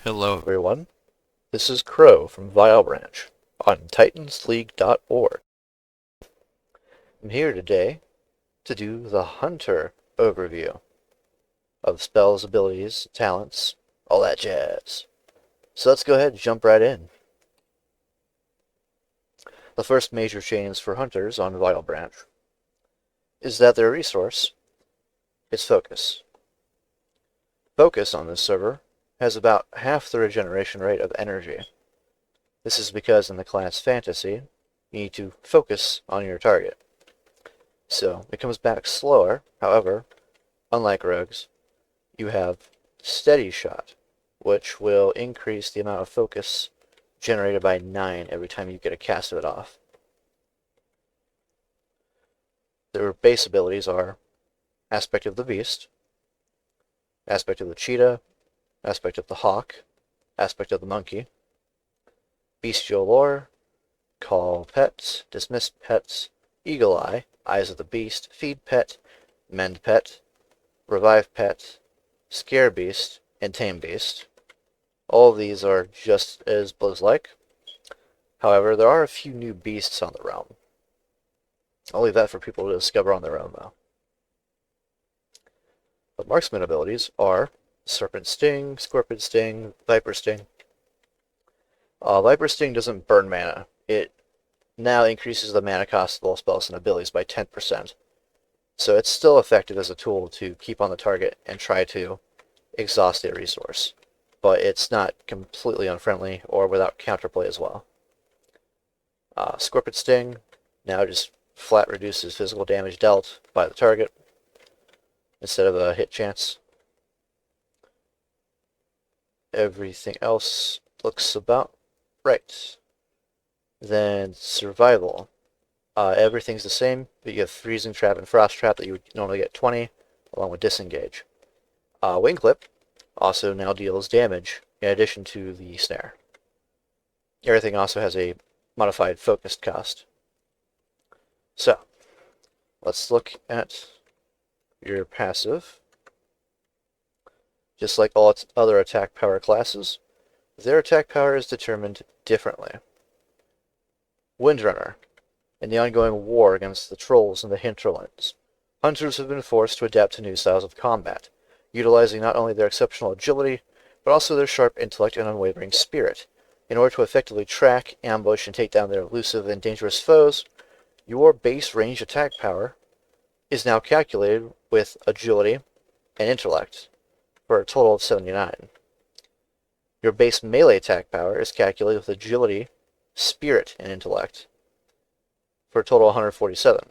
Hello. Everyone. This is Crow from Vilebranch on TitansLeague.org. I'm here today to do the Hunter overview of spells, abilities, talents, all that jazz. So let's go ahead and jump right in. The first major change for Hunters on Vilebranch is that their resource is Focus. Focus on this server has about half the regeneration rate of energy. This is because in the class Fantasy, you need to focus on your target. So it comes back slower. However, unlike rogues, you have Steady Shot, which will increase the amount of focus generated by 9 every time you get a cast of it off. Their base abilities are Aspect of the Beast, Aspect of the Cheetah, Aspect of the Hawk, Aspect of the Monkey, Bestial Lore, Call Pets, Dismiss Pets, Eagle Eye, Eyes of the Beast, Feed Pet, Mend Pet, Revive Pet, Scare Beast, and Tame Beast. All of these are just as Blizz-like. However, there are a few new beasts on the realm. I'll leave that for people to discover on their own, though. The marksman abilities are Serpent Sting, Scorpion Sting, Viper Sting. Viper Sting doesn't burn mana. It now increases the mana cost of all spells and abilities by 10%. So it's still effective as a tool to keep on the target and try to exhaust a resource. But it's not completely unfriendly or without counterplay as well. Scorpion Sting now just flat reduces physical damage dealt by the target instead of a hit chance. Everything else looks about right. Then Survival. Everything's the same, but you have Freezing Trap and Frost Trap that you would normally get 20, along with Disengage. Wing Clip also now deals damage in addition to the Snare. Everything also has a modified focused cost. So, let's look at your passive. Just like all its other attack power classes, their attack power is determined differently. Windrunner. In the ongoing war against the trolls in the hinterlands, hunters have been forced to adapt to new styles of combat, utilizing not only their exceptional agility, but also their sharp intellect and unwavering spirit. In order to effectively track, ambush, and take down their elusive and dangerous foes, your base range attack power is now calculated with agility and intellect, for a total of 79. Your base melee attack power is calculated with agility, spirit, and intellect, for a total of 147.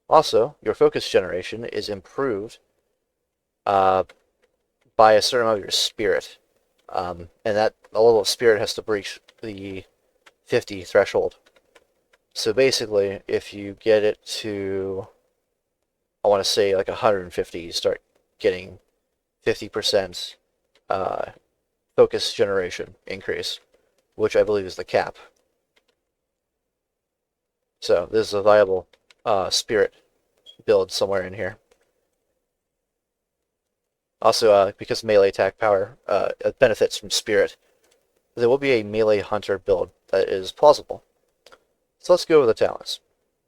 Also, your focus generation is improved by a certain amount of your spirit, and that a level of spirit has to breach the 50 threshold. So basically, if you get it to, I want to say like 150, you start getting 50% focus generation increase, which I believe is the cap. So this is a viable spirit build somewhere in here. Also, because melee attack power benefits from spirit, there will be a melee hunter build that is plausible. So let's go over the talents.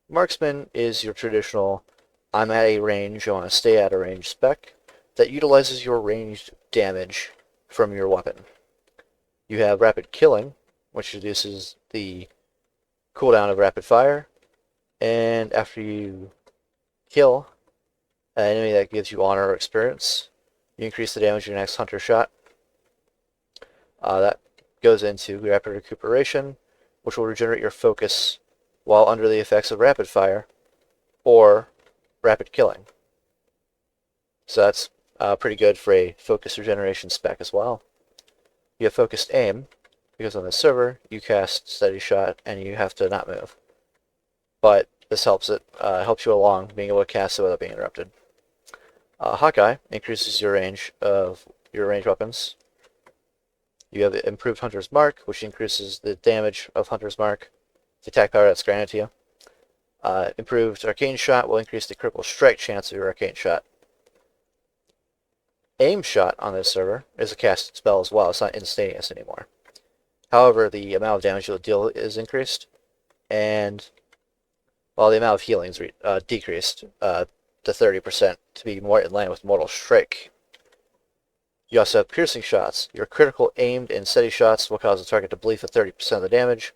Marksman is your traditional, I'm at a range, I want to stay at a range spec that utilizes your ranged damage from your weapon. You have Rapid Killing, which reduces the cooldown of rapid fire, and after you kill an enemy that gives you honor or experience, you increase the damage of your next hunter shot. That goes into Rapid Recuperation, which will regenerate your focus while under the effects of rapid fire or rapid killing. So that's pretty good for a focus regeneration spec as well. You have Focused Aim, because on the server you cast Steady Shot and you have to not move. But this helps helps you along, being able to cast it without being interrupted. Hawkeye increases your range of your ranged weapons. You have Improved Hunter's Mark, which increases the damage of Hunter's Mark, the attack power that's granted to you. Improved Arcane Shot will increase the critical strike chance of your Arcane Shot. Aim Shot on this server is a casted spell as well. It's not instantaneous anymore. However, the amount of damage you'll deal is increased, and while the amount of healing is decreased to 30% to be more in line with Mortal Strike. You also have Piercing Shots. Your critical, aimed, and steady shots will cause the target to bleed for 30% of the damage.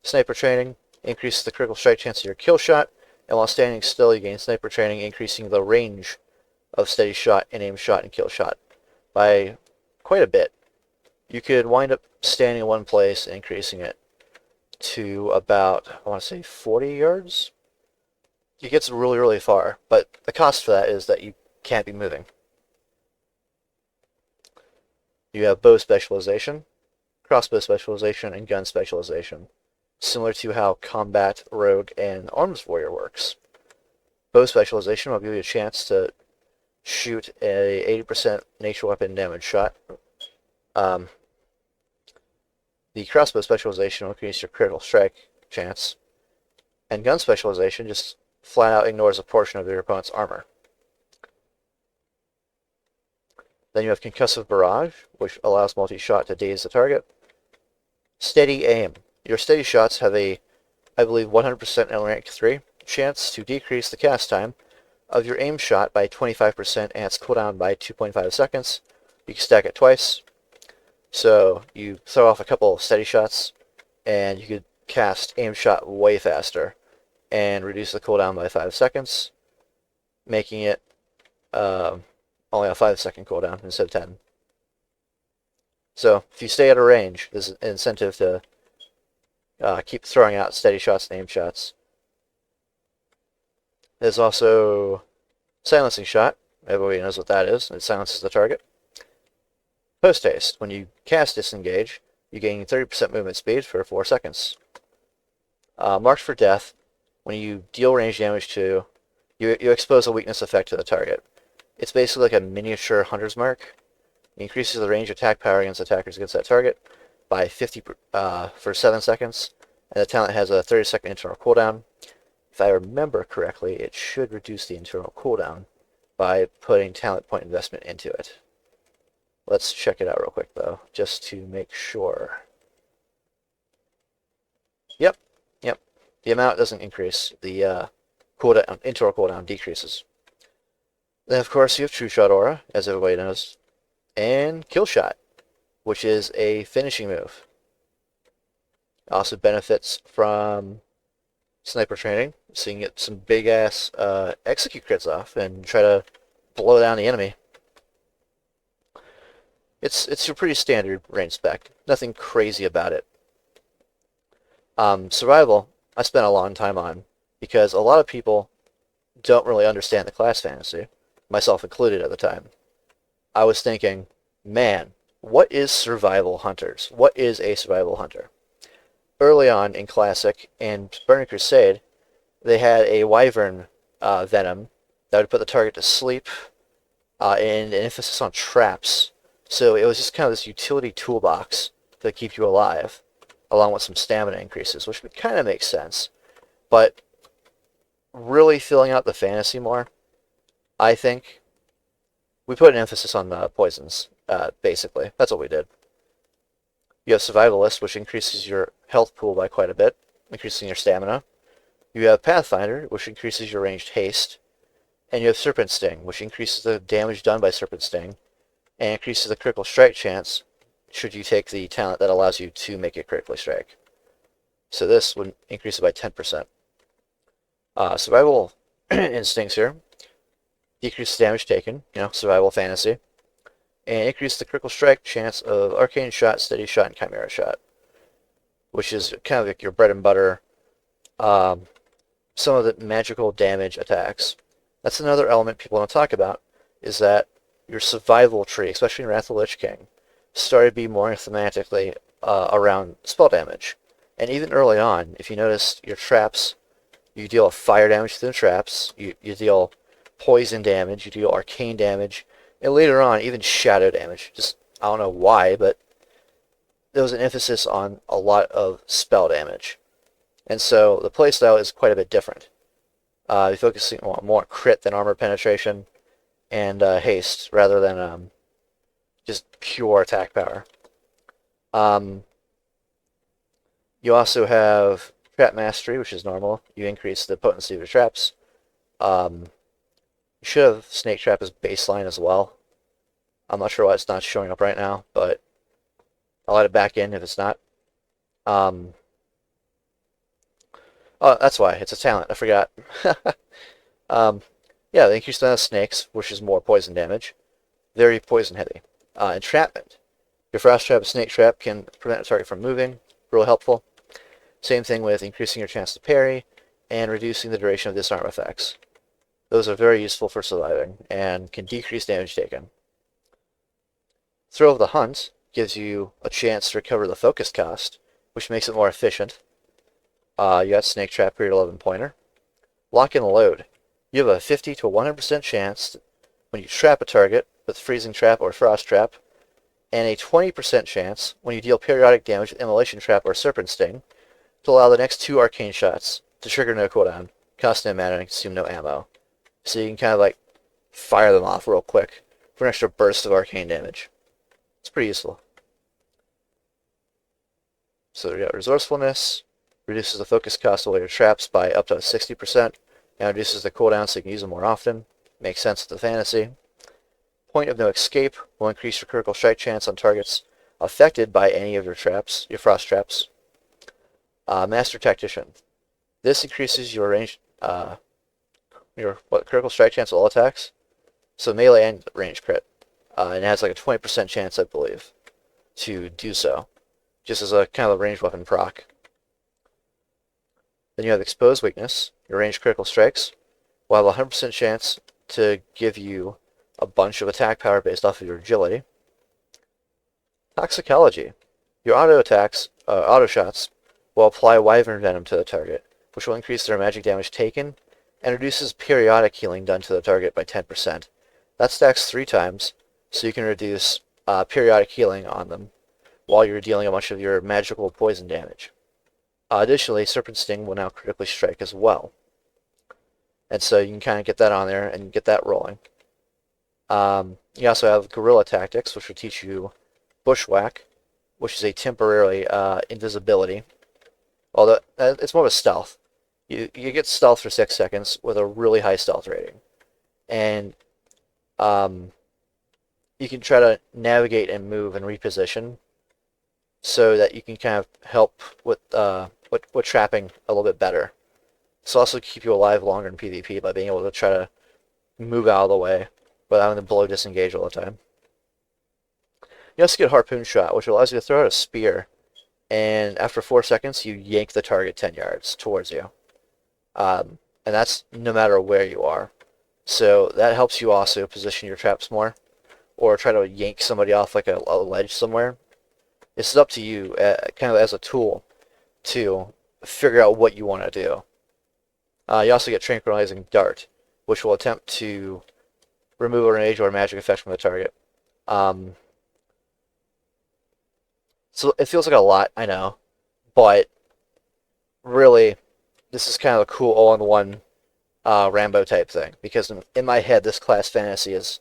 Sniper Training increases the critical strike chance of your kill shot, and while standing still, you gain Sniper Training, increasing the range of steady shot and aim shot and kill shot by quite a bit. You could wind up standing in one place and increasing it to about, I want to say 40 yards. It gets really, really far, but the cost for that is that you can't be moving. You have Bow Specialization, Crossbow Specialization, and Gun Specialization, similar to how Combat, Rogue, and Arms Warrior works. Bow Specialization will give you a chance to shoot a 80% nature weapon damage shot. The Crossbow Specialization will increase your critical strike chance, and Gun Specialization just flat out ignores a portion of your opponent's armor. Then you have Concussive Barrage, which allows multi-shot to daze the target. Steady Aim. Your steady shots have a, I believe, 100% in rank 3 chance to decrease the cast time of your aim shot by 25% and its cooldown by 2.5 seconds. You can stack it twice. So you throw off a couple of steady shots, and you could cast aim shot way faster and reduce the cooldown by 5 seconds, making it only a 5-second cooldown instead of 10. So if you stay at a range, there's an incentive to keep throwing out steady shots and aim shots. There's also Silencing Shot. Everybody knows what that is. It silences the target. Post Haste. When you cast Disengage, you gain 30% movement speed for 4 seconds. Marked for Death. When you deal range damage to, you expose a weakness effect to the target. It's basically like a miniature Hunter's Mark. It increases the range attack power against attackers against that target by 50 for 7 seconds, and the talent has a 30-second internal cooldown. If I remember correctly, it should reduce the internal cooldown by putting talent point investment into it. Let's check it out real quick, though, just to make sure. Yep. The amount doesn't increase. The internal cooldown decreases. Then, of course, you have True Shot Aura, as everybody knows, and Kill Shot, which is a finishing move. It also benefits from Sniper Training, so you can get some big-ass execute crits off and try to blow down the enemy. It's a pretty standard range spec. Nothing crazy about it. Survival, I spent a long time on, because a lot of people don't really understand the class fantasy, myself included at the time. I was thinking, man, what is survival hunters? What is a survival hunter? Early on in Classic and Burning Crusade, they had a Wyvern venom that would put the target to sleep, and an emphasis on traps. So it was just kind of this utility toolbox to keep you alive, along with some stamina increases, which kind of makes sense. But really filling out the fantasy more, I think we put an emphasis on poisons, basically. That's what we did. You have Survivalist, which increases your health pool by quite a bit, increasing your stamina. You have Pathfinder, which increases your ranged haste. And you have Serpent Sting, which increases the damage done by Serpent Sting, and increases the critical strike chance should you take the talent that allows you to make it critically strike. So this would increase it by 10%. Survival Instincts here. Decrease the damage taken, survival fantasy. And increase the critical strike chance of Arcane Shot, Steady Shot, and Chimera Shot, which is kind of like your bread and butter, some of the magical damage attacks. That's another element people don't talk about, is that your survival tree, especially in Wrath of the Lich King, started to be more thematically around spell damage. And even early on, if you noticed your traps, you deal fire damage to the traps, you deal poison damage, you deal arcane damage, and later on, even shadow damage. Just, I don't know why, but there was an emphasis on a lot of spell damage. And so the playstyle is quite a bit different. You're focusing on more crit than armor penetration, and haste rather than just pure attack power. You also have Trap Mastery, which is normal. You increase the potency of your traps. You should have Snake Trap as baseline as well. I'm not sure why it's not showing up right now, but I'll add it back in if it's not. Oh, that's why. It's a talent. I forgot. Yeah, they increase the amount of snakes, which is more poison damage. Very poison heavy. Entrapment. Your Frost Trap and Snake Trap can prevent a target from moving. Real helpful. Same thing with increasing your chance to parry and reducing the duration of disarm effects. Those are very useful for surviving and can decrease damage taken. Throw of the Hunt gives you a chance to recover the focus cost, which makes it more efficient. You got Snake Trap for your 11-pointer. Lock and Load. You have a 50 to 100% chance when you trap a target with Freezing Trap or Frost Trap, and a 20% chance when you deal periodic damage with Immolation Trap or Serpent Sting to allow the next 2 arcane shots to trigger no cooldown, cost no mana, and consume no ammo. So you can kind of like fire them off real quick for an extra burst of arcane damage. It's pretty useful. So we got Resourcefulness, reduces the focus cost of all your traps by up to 60%, and reduces the cooldown so you can use them more often. Makes sense with the fantasy. Point of No Escape will increase your critical strike chance on targets affected by any of your traps, your frost traps. Master Tactician. This increases your range, critical strike chance of all attacks, so melee and range crit, and it has like a 20% chance, I believe, to do so, just as a kind of a ranged weapon proc. Then you have Exposed Weakness. Your ranged critical strikes will have a 100% chance to give you a bunch of attack power based off of your agility. Toxicology. Your auto shots will apply Wyvern Venom to the target, which will increase their magic damage taken and reduces periodic healing done to the target by 10%. That stacks 3 times, so you can reduce periodic healing on them while you're dealing a bunch of your magical poison damage. Additionally, Serpent Sting will now critically strike as well. And so you can kind of get that on there and get that rolling. You also have Guerrilla Tactics, which will teach you Bushwhack, which is a temporary invisibility. Although it's more of a stealth. You get stealth for 6 seconds with a really high stealth rating. And you can try to navigate and move and reposition so that you can kind of help with trapping a little bit better. This will also keep you alive longer in PvP by being able to try to move out of the way without having to blow disengage all the time. You also get Harpoon Shot, which allows you to throw out a spear, and after 4 seconds, you yank the target 10 yards towards you. And that's no matter where you are. So that helps you also position your traps more, or try to yank somebody off like a ledge somewhere. It's up to you, kind of as a tool, to figure out what you want to do. You also get Tranquilizing Dart, which will attempt to remove a rage or magic effect from the target. So it feels like a lot, I know, but really, this is kind of a cool all-in-one Rambo type thing, because in my head, this class fantasy is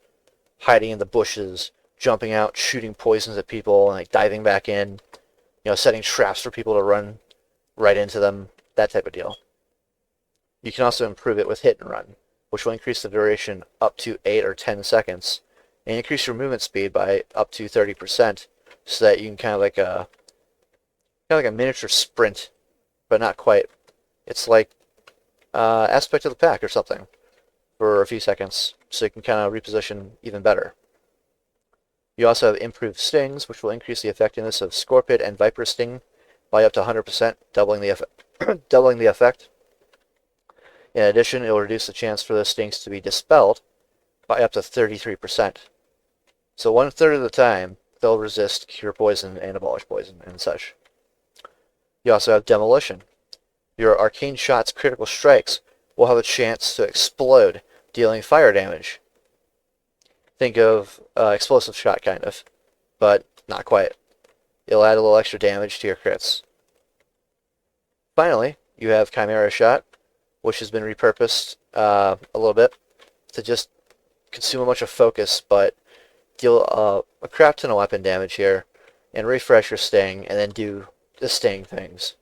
hiding in the bushes, jumping out, shooting poisons at people, and like diving back in, setting traps for people to run right into them, that type of deal. You can also improve it with Hit and Run, which will increase the duration up to 8 or 10 seconds, and increase your movement speed by up to 30%, so that you can kind of like a miniature sprint, but not quite. It's like Aspect of the Pack or something for a few seconds, so you can kind of reposition even better. You also have Improved Stings, which will increase the effectiveness of Scorpid and Viper Sting by up to 100%, doubling the effect. In addition, it will reduce the chance for those stings to be dispelled by up to 33%. So 1/3 of the time, they'll resist, cure poison, and abolish poison, and such. You also have Demolition. Your Arcane Shot's critical strikes will have a chance to explode, dealing fire damage. Think of Explosive Shot, kind of, but not quite. It'll add a little extra damage to your crits. Finally, you have Chimera Shot, which has been repurposed a little bit to just consume a bunch of focus, but deal a crap ton of weapon damage here, and refresh your sting, and then do the sting things.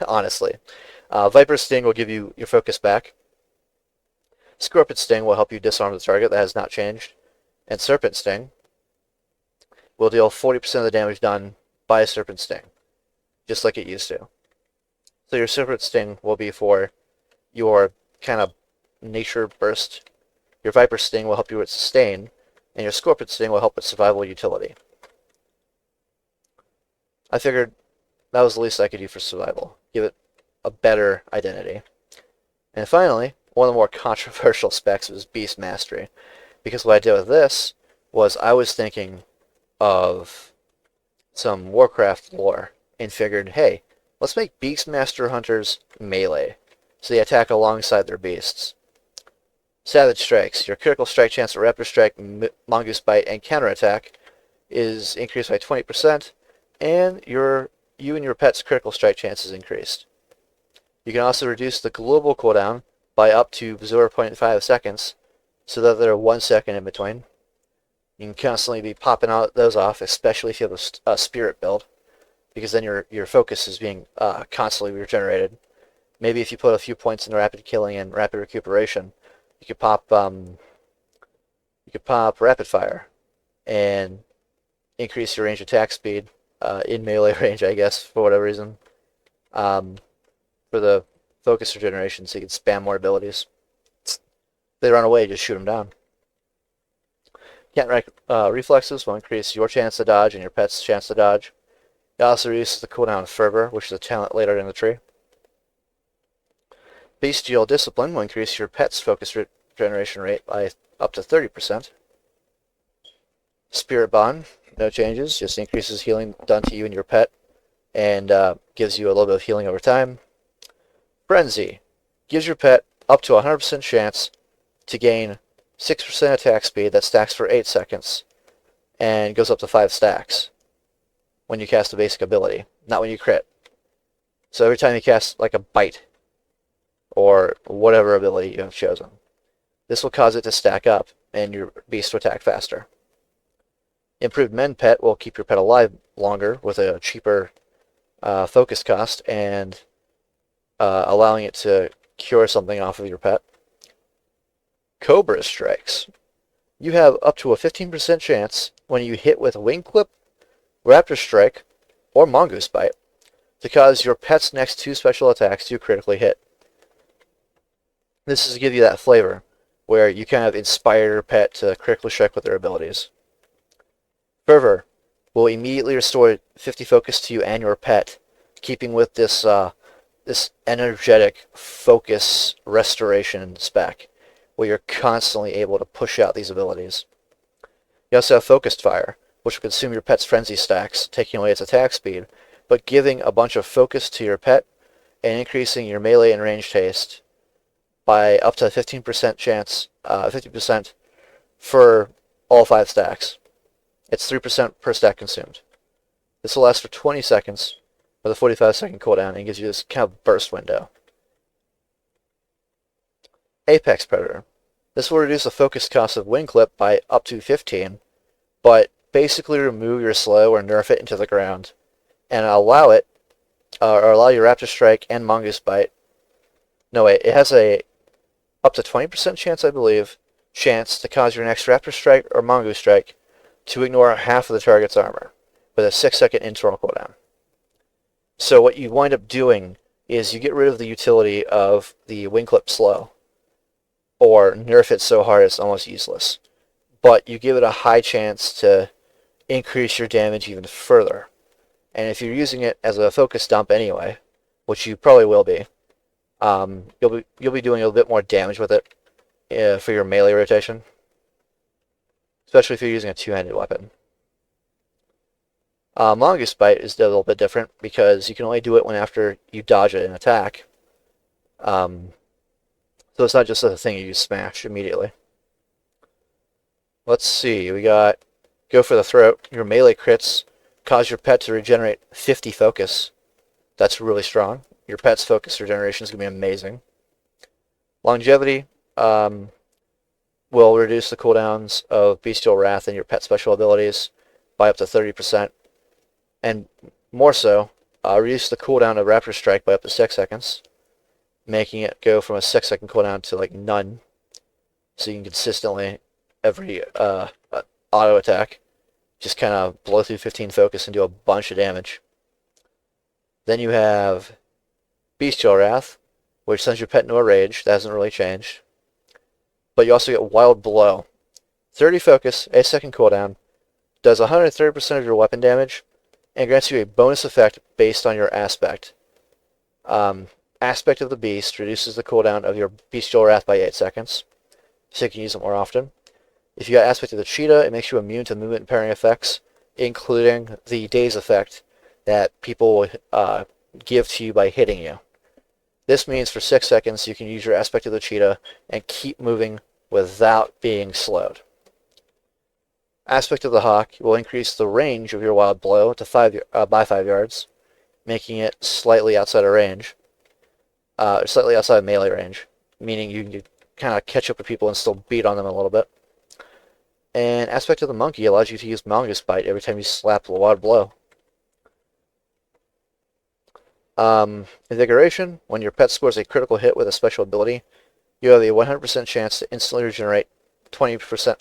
Honestly. Viper Sting will give you your focus back. Scorpion Sting will help you disarm the target. That has not changed. And Serpent Sting will deal 40% of the damage done by a Serpent Sting, just like it used to. So your Serpent Sting will be for your kind of nature burst. Your Viper Sting will help you with sustain, and your Scorpion Sting will help with survival utility. I figured that was the least I could do for survival. Give it a better identity. And finally, one of the more controversial specs was Beast Mastery. Because what I did with this was I was thinking of some Warcraft lore and figured, hey, let's make Beastmaster hunters melee, so they attack alongside their beasts. Savage Strikes. Your critical strike chance at Raptor Strike, Mongoose Bite, and counterattack is increased by 20%, and you and your pet's critical strike chance is increased. You can also reduce the global cooldown by up to 0.5 seconds, so that there are 1 second in between. You can constantly be popping those off, especially if you have a spirit build, because then your focus is being constantly regenerated. Maybe if you put a few points in rapid killing and rapid recuperation, you could pop rapid fire and increase your range attack speed in melee range, I guess, for whatever reason. For the focus regeneration, so you can spam more abilities. If they run away, just shoot them down. Cat reflexes will increase your chance to dodge and your pet's chance to dodge. It also reduces the cooldown of Fervor, which is a talent later in the tree. Bestial Discipline will increase your pet's focus regeneration rate by up to 30%. Spirit Bond, no changes, just increases healing done to you and your pet, and gives you a little bit of healing over time. Frenzy gives your pet up to 100% chance to gain 6% attack speed that stacks for 8 seconds, and goes up to 5 stacks when you cast a basic ability, not when you crit. So every time you cast like a bite, or whatever ability you have chosen, this will cause it to stack up, and your beast to attack faster. Improved Mend Pet will keep your pet alive longer with a cheaper focus cost, and allowing it to cure something off of your pet. Cobra Strikes. You have up to a 15% chance when you hit with Wing Clip, Raptor Strike, or Mongoose Bite to cause your pet's next 2 special attacks to critically hit. This is to give you that flavor where you kind of inspire your pet to critically strike with their abilities. Fervor will immediately restore 50 focus to you and your pet, keeping with this this energetic focus restoration spec, where you're constantly able to push out these abilities. You also have Focused Fire, which will consume your pet's frenzy stacks, taking away its attack speed, but giving a bunch of focus to your pet and increasing your melee and ranged haste by up to 15% chance, 50% for all 5 stacks. It's 3% per stack consumed. This will last for 20 seconds with a 45-second cooldown and gives you this kind of burst window. Apex Predator. This will reduce the focus cost of Wing Clip by up to 15, but basically remove your slow or nerf it into the ground, and allow it, or allow your Raptor Strike and Mongoose Bite. No wait, it has a up to 20% chance, I believe, chance to cause your next Raptor Strike or Mongoose Strike to ignore half of the target's armor, with a 6-second internal cooldown. So what you wind up doing is you get rid of the utility of the Wing Clip slow, or nerf it so hard it's almost useless. But you give it a high chance to increase your damage even further. And if you're using it as a focus dump anyway, which you probably will be, you'll be doing a little bit more damage with it for your melee rotation, especially if you're using a two-handed weapon. Mongoose Bite is a little bit different because you can only do it when after you dodge an attack. So it's not just a thing you smash immediately. Let's see, we got Go for the Throat. Your melee crits cause your pet to regenerate 50 focus. That's really strong. Your pet's focus regeneration is going to be amazing. Longevity. will reduce the cooldowns of Bestial Wrath and your pet special abilities by up to 30%, and more so, reduce the cooldown of Raptor Strike by up to 6 seconds, making it go from a 6-second cooldown to like none, so you can consistently, every auto attack, just kind of blow through 15 focus and do a bunch of damage. Then you have Bestial Wrath, which sends your pet into a rage. That hasn't really changed. But you also get Wild Blow. 30 focus, 8-second cooldown, does 130% of your weapon damage, and grants you a bonus effect based on your aspect. Aspect of the Beast reduces the cooldown of your Bestial Wrath by 8 seconds, so you can use it more often. If you got Aspect of the Cheetah, it makes you immune to movement impairing effects, including the Daze effect that people give to you by hitting you. This means for 6 seconds you can use your Aspect of the Cheetah and keep moving without being slowed. Aspect of the Hawk will increase the range of your Wild Blow to by 5 yards, making it slightly outside of range, slightly outside of melee range, meaning you can kind of catch up with people and still beat on them a little bit. And Aspect of the Monkey allows you to use Mongoose Bite every time you slap a Wild Blow. Invigoration, when your pet scores a critical hit with a special ability, you have a 100% chance to instantly regenerate 20%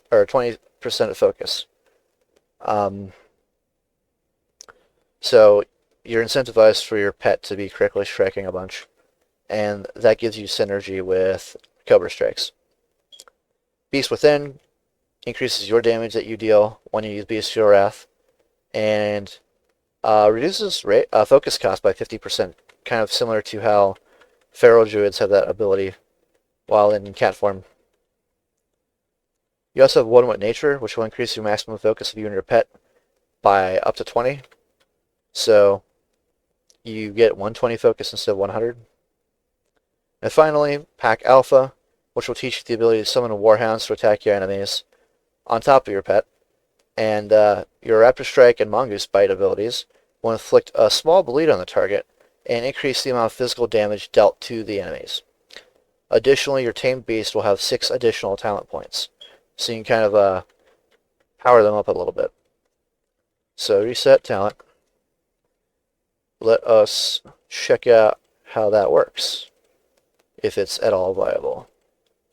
of focus. So you're incentivized for your pet to be critically striking a bunch, and that gives you synergy with Cobra Strikes. Beast Within increases your damage that you deal when you use Bestial Wrath, and reduces focus cost by 50%, kind of similar to how Feral Druids have that ability while in cat form. You also have One with Nature, which will increase your maximum focus of you and your pet by up to 20. So you get 120 focus instead of 100. And finally, Pack Alpha, which will teach you the ability to summon Warhounds to attack your enemies on top of your pet. And your Raptor Strike and Mongoose Bite abilities will inflict a small bleed on the target and increase the amount of physical damage dealt to the enemies. Additionally, your Tamed Beast will have 6 additional talent points, so you can kind of power them up a little bit. So reset talent. Let us check out how that works, if it's at all viable.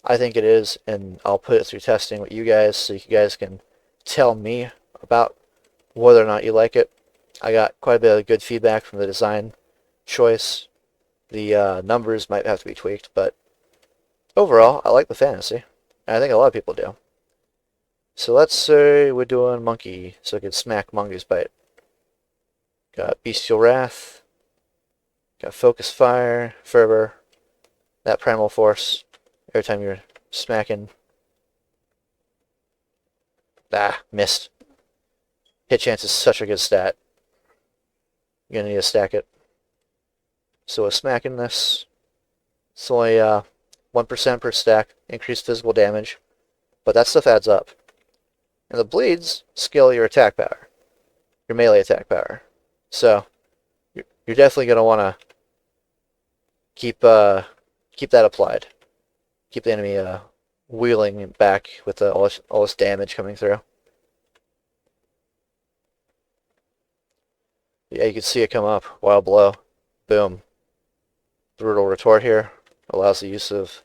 I think it is, and I'll put it through testing with you guys so you guys can tell me about whether or not you like it. I got quite a bit of good feedback from the design choice. The numbers might have to be tweaked, but overall, I like the fantasy. And I think a lot of people do. So let's say we're doing Monkey, so I can smack Mongoose Bite. Got Bestial Wrath. Got Focus Fire, Fervor. That Primal Force. Every time you're smacking. Ah, missed. Hit chance is such a good stat. You're going to need to stack it. So with smacking this, it's only 1% per stack, increased physical damage, but that stuff adds up. And the bleeds scale your attack power, your melee attack power. So you're definitely going to want to keep that applied. Keep the enemy wheeling back with all this damage coming through. Yeah, you can see it come up. Wild Blow. Boom. Brutal Retort here. Allows the use of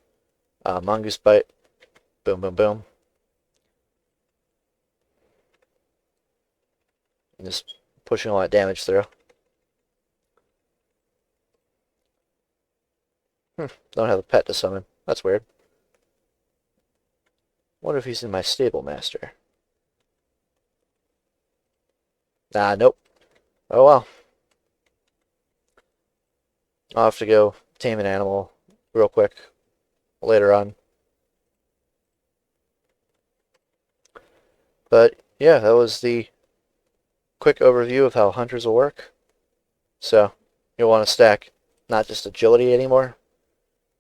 Mongoose Bite. Boom, boom, boom. And just pushing all that damage through. Don't have a pet to summon. That's weird. Wonder if he's in my Stable Master. Nah, nope. Oh well. I'll have to go tame an animal real quick later on. But yeah, that was the quick overview of how hunters will work. So you'll want to stack not just agility anymore.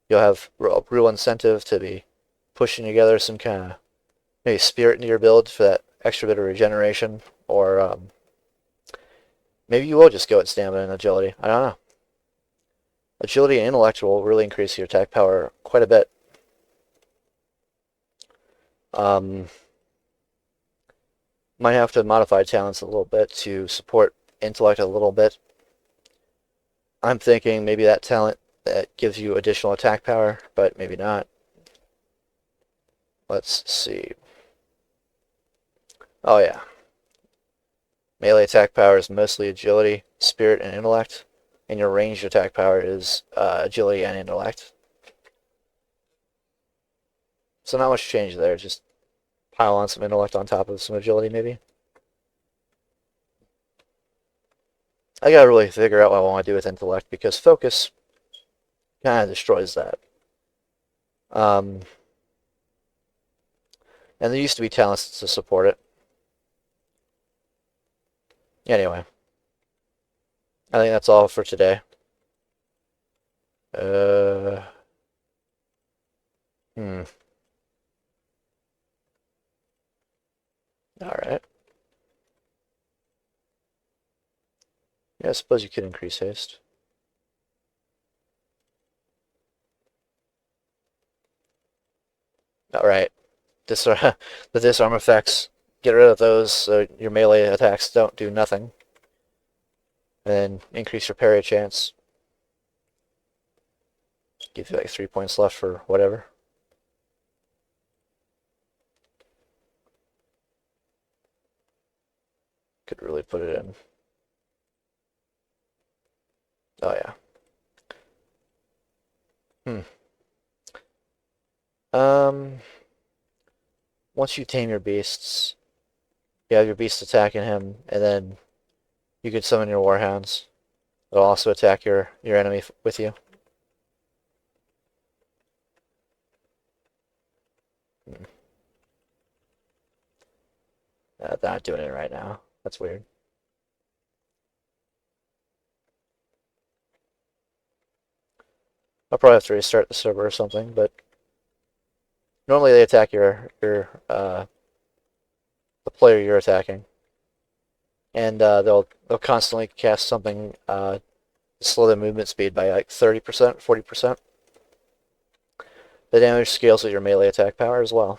You'll have real incentive to be pushing together some kind of maybe spirit into your build for that extra bit of regeneration, or maybe you will just go at stamina and agility. I don't know. Agility and intellect will really increase your attack power quite a bit. Might have to modify talents a little bit to support intellect a little bit. I'm thinking maybe that talent that gives you additional attack power, but maybe not. Let's see. Oh yeah. Melee attack power is mostly agility, spirit, and intellect, and your ranged attack power is agility and intellect. So not much change there, just pile on some intellect on top of some agility maybe. I gotta really figure out what I want to do with intellect because focus kind of destroys that. And there used to be talents to support it. Anyway, I think that's all for today. Uh, hmm. All right. Yeah, I suppose you could increase haste. All right. The disarm effects. Get rid of those so your melee attacks don't do nothing. And then increase your parry chance. Give you like 3 points left for whatever. Could really put it in. Oh yeah. Once you tame your beasts, you have your beast attacking him, and then you can summon your warhounds. They'll also attack your enemy with you. They're not doing it right now. That's weird. I'll probably have to restart the server or something, but normally they attack the player you're attacking, and they'll constantly cast something to slow their movement speed by like 30%, 40%. The damage scales with your melee attack power as well.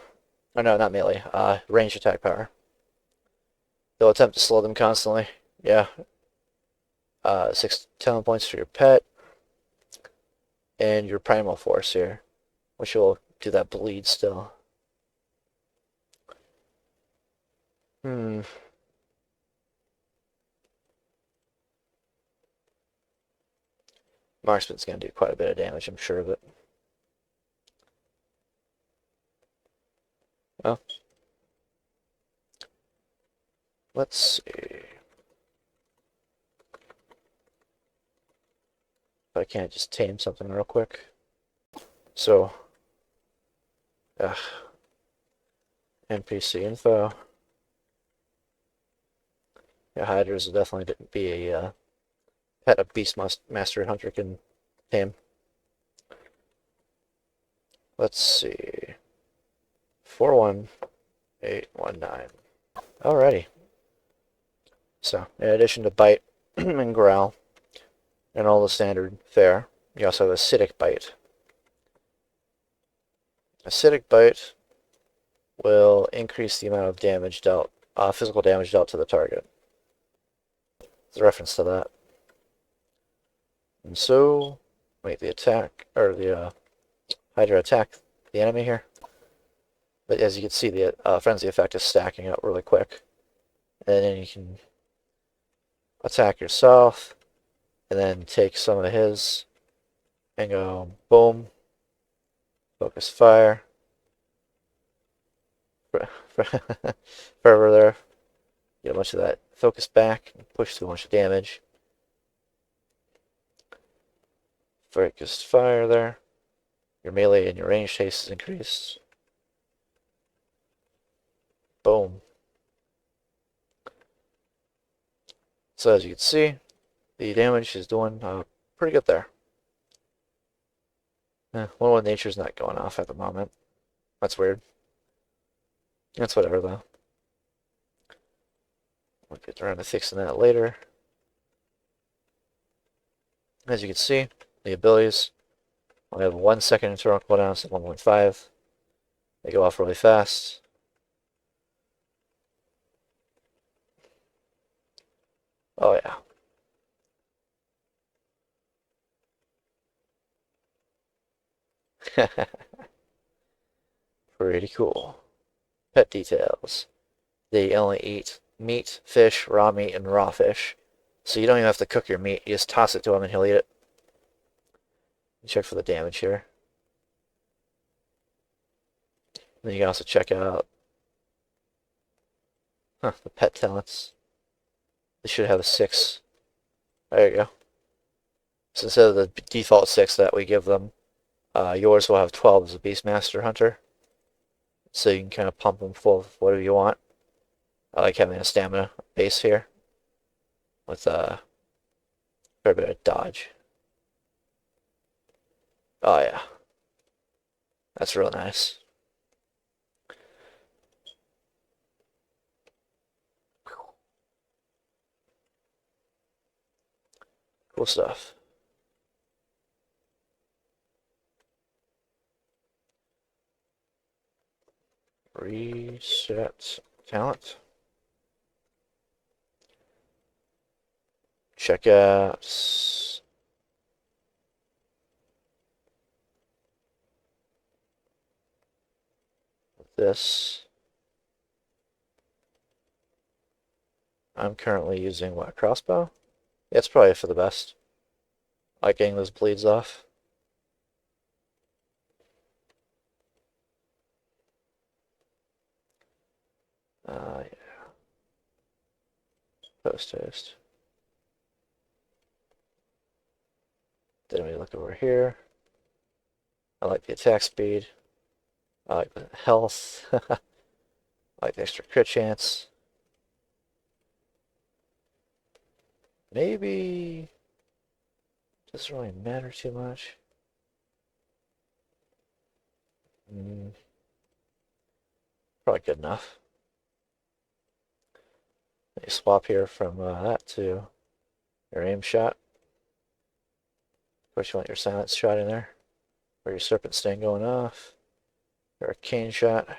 Oh no, not melee. Range attack power. They'll attempt to slow them constantly. Yeah. 6 talent points for your pet. And your primal force here, which will do that bleed still. Marksman's going to do quite a bit of damage, I'm sure of it. Well, let's see. If I can't just tame something real quick. So, NPC info. Yeah, hydras will definitely be a pet a beast master and hunter can tame. Let's see. 41819. Alrighty. So, in addition to bite and growl and all the standard fare, you also have acidic bite. Acidic bite will increase the amount of damage dealt, physical damage dealt to the target. There's a reference to that. And so, wait, the attack, or the Hydra attack the enemy here. But as you can see, the frenzy effect is stacking up really quick. And then you can attack yourself, and then take some of his, and go boom, focus fire. Forever there. Get a bunch of that focus back, and push through a bunch of damage. Focused fire there. Your melee and your range haste is increased. Boom. So as you can see, the damage is doing pretty good there. One with nature's not going off at the moment. That's weird. That's whatever though. We'll get around to fixing that later. As you can see, the abilities only have 1 second internal cooldown, so 1.5. They go off really fast. Oh yeah. Pretty cool. Pet details. They only eat meat, fish, raw meat, and raw fish. So you don't even have to cook your meat. You just toss it to him and he'll eat it. Check for the damage here. Then you can also check out the pet talents. They should have a 6. There you go. So instead of the default 6 that we give them, yours will have 12 as a Beastmaster Hunter. So you can kind of pump them full of whatever you want. I like having a stamina base here with a fair bit of dodge. Oh yeah, that's real nice. Cool stuff. Reset talent. Check out this. I'm currently using what, crossbow? Yeah, it's probably for the best. I like getting those bleeds off. Yeah. Post haste. Then we look over here. I like the attack speed. I like the health. I like the extra crit chance. Maybe doesn't really matter too much. Probably good enough. You swap here from that to your aim shot. Of course, you want your silence shot in there, or your serpent sting going off. Your arcane shot,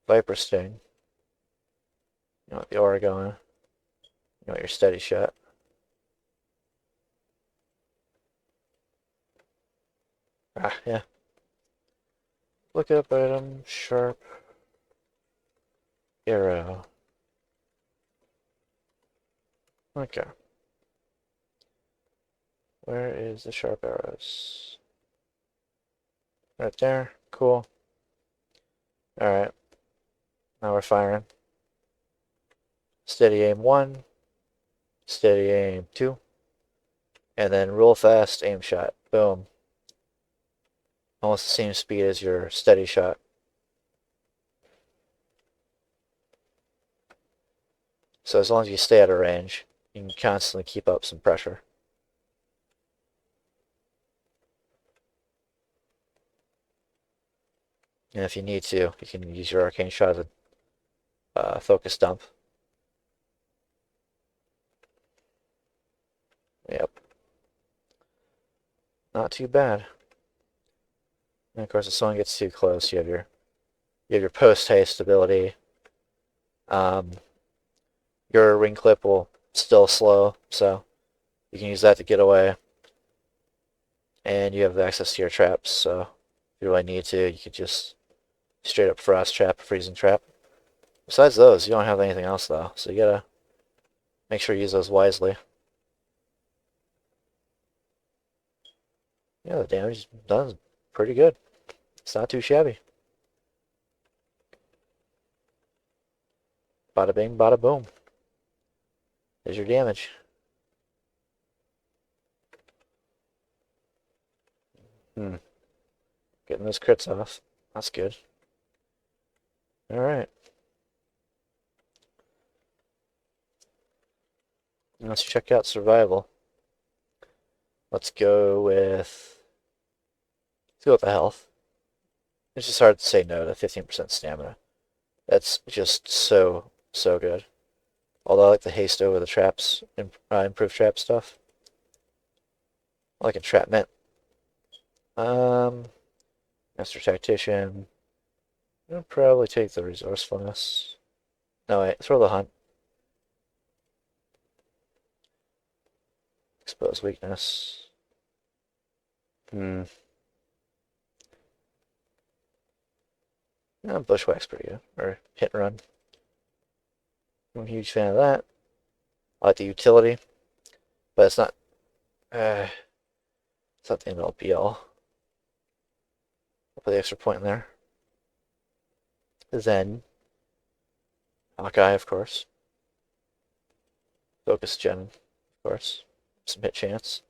viper sting. You want the aura going. You want your steady shot. Yeah. Look up item, sharp, arrow. Okay. Where is the sharp arrows? Right there. Cool. Alright. Now we're firing. Steady aim 1. Steady aim 2. And then roll fast aim shot. Boom. Almost the same speed as your steady shot. So as long as you stay out of range, you can constantly keep up some pressure. And if you need to, you can use your arcane shot as a focus dump. Yep. Not too bad. And of course, if someone gets too close, you have your post haste ability. Your ring clip will still slow, so you can use that to get away. And you have access to your traps, so if you really need to, you could just straight up frost trap, freezing trap. Besides those, you don't have anything else though, so you gotta make sure you use those wisely. Yeah, the damage done is pretty good. It's not too shabby. Bada bing, bada boom. There's your damage. Getting those crits off. That's good. Alright. Let's check out survival. Let's go with the health. It's just hard to say no to 15% stamina. That's just so good. Although I like the haste over the traps, improved trap stuff. I like entrapment. Master Tactician. I'll probably take the resourcefulness. No, wait, throw the hunt. Suppose weakness. Yeah, bushwhack's pretty good. Or hit and run. I'm a huge fan of that. I like the utility, but it's not. It's not the end all be all. I'll put the extra point in there. Then Hawkeye, of course. Focus Gen, of course. Some hit chance.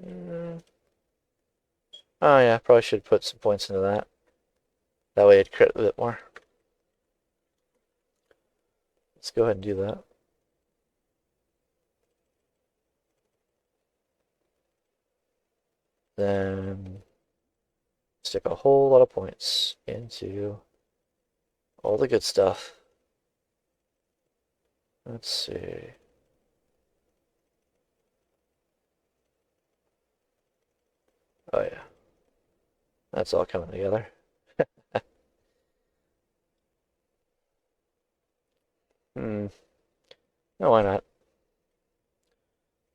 Oh yeah, probably should put some points into that. That way it'd crit a bit more. Let's go ahead and do that. Then stick a whole lot of points into all the good stuff. Let's see. Oh yeah. That's all coming together. No, why not?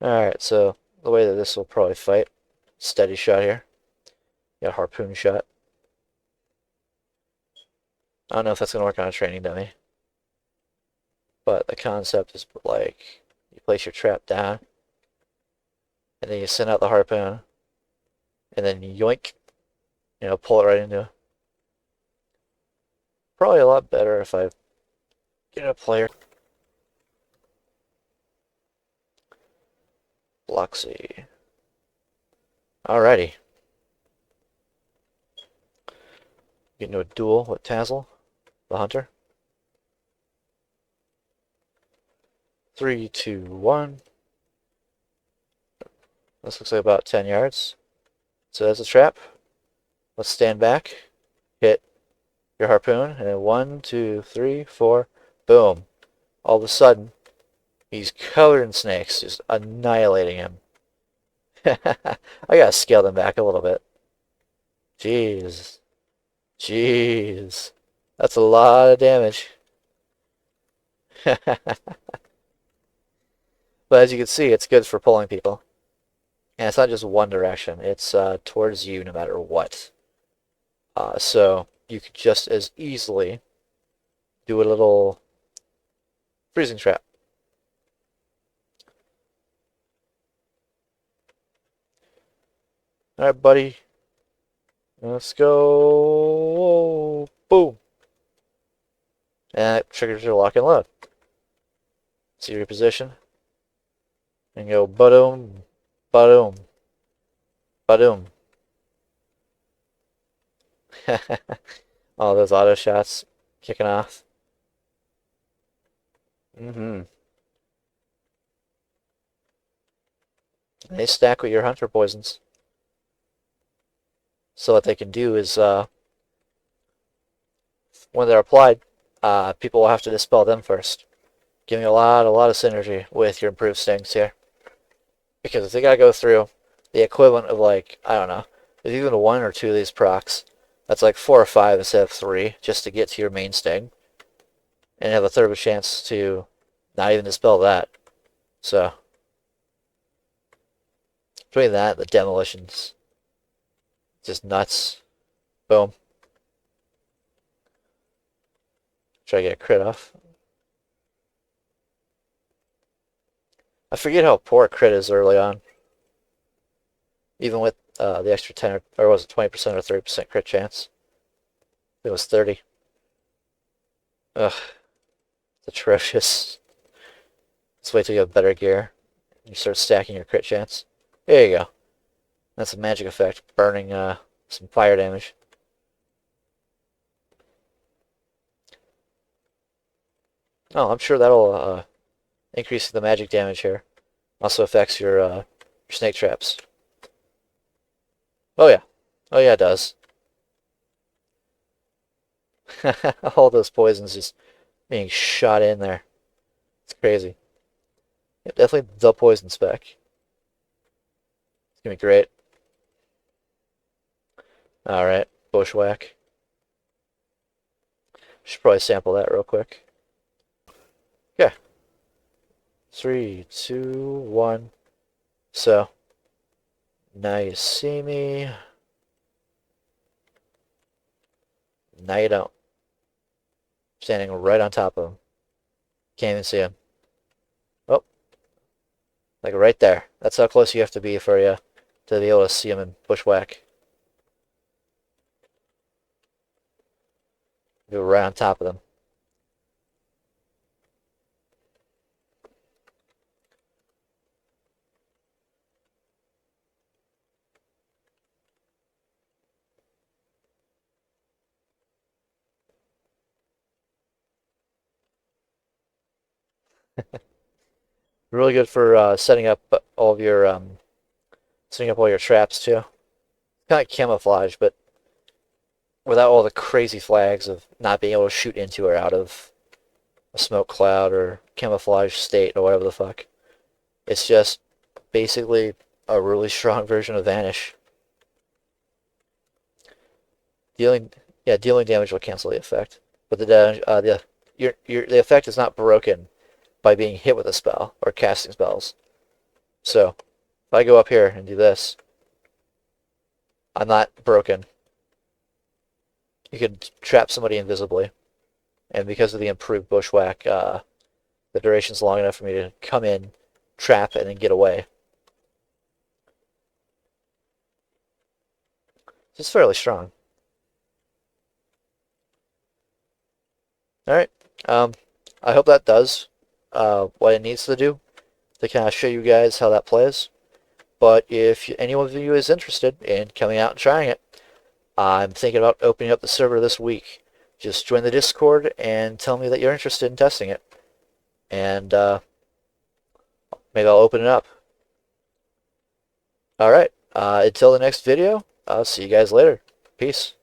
Alright, so the way that this will probably fight, steady shot here. Got a harpoon shot. I don't know if that's going to work on a training dummy. But the concept is like, you place your trap down, and then you send out the harpoon, and then yoink, pull it right into. Probably a lot better if I get a player. Bloxy. Alrighty. Get into a duel with Tazzle, the hunter. 3, 2, 1. This looks like about 10 yards. So that's a trap. Let's stand back. Hit your harpoon. And then 1, 2, 3, 4. Boom. All of a sudden, he's covered in snakes. Just annihilating him. I gotta scale them back a little bit. Jeez. Jeez. That's a lot of damage. But as you can see, it's good for pulling people. And it's not just one direction. It's towards you no matter what. So you could just as easily do a little freezing trap. Alright, buddy. Let's go. Boom. And that triggers your lock and load. See your position. And go ba-doom, ba-doom, ba-doom. All those auto shots kicking off. They stack with your hunter poisons. So what they can do is, when they're applied, people will have to dispel them first, giving a lot of synergy with your improved stings here. Because if they gotta go through the equivalent of like, I don't know, there's even 1 or 2 of these procs, that's like 4 or 5 instead of 3, just to get to your main sting, and have a third of a chance to not even dispel that. So between that, the demolitions, just nuts. Boom. Try to get a crit off. I forget how poor crit is early on. Even with the extra 10 or was it 20% or 30% crit chance? It was 30. Ugh. It's atrocious. Let's wait till you have better gear. You start stacking your crit chance. There you go. That's a magic effect, burning some fire damage. Oh, I'm sure that'll increase the magic damage here. Also affects your snake traps. Oh yeah. Oh yeah, it does. All those poisons just being shot in there. It's crazy. Yeah, definitely the poison spec. It's gonna be great. Alright, bushwhack. Should probably sample that real quick. Okay. 3, 2, 1. So, now you see me. Now you don't. Standing right on top of him. Can't even see him. Oh, like right there. That's how close you have to be for you to be able to see him and bushwhack. You're right on top of them. Really good for setting up all your traps too. Kind of camouflage, but without all the crazy flags of not being able to shoot into or out of a smoke cloud or camouflage state or whatever the fuck. It's just basically a really strong version of Vanish. Dealing damage will cancel the effect, but the effect is not broken by being hit with a spell or casting spells. So if I go up here and do this, I'm not broken. You can trap somebody invisibly, and because of the improved bushwhack, the duration's long enough for me to come in, trap, and then get away. It's fairly strong. Alright, I hope that does what it needs to do to kind of show you guys how that plays. But if anyone of you is interested in coming out and trying it, I'm thinking about opening up the server this week. Just join the Discord and tell me that you're interested in testing it. And maybe I'll open it up. Alright, until the next video, I'll see you guys later. Peace.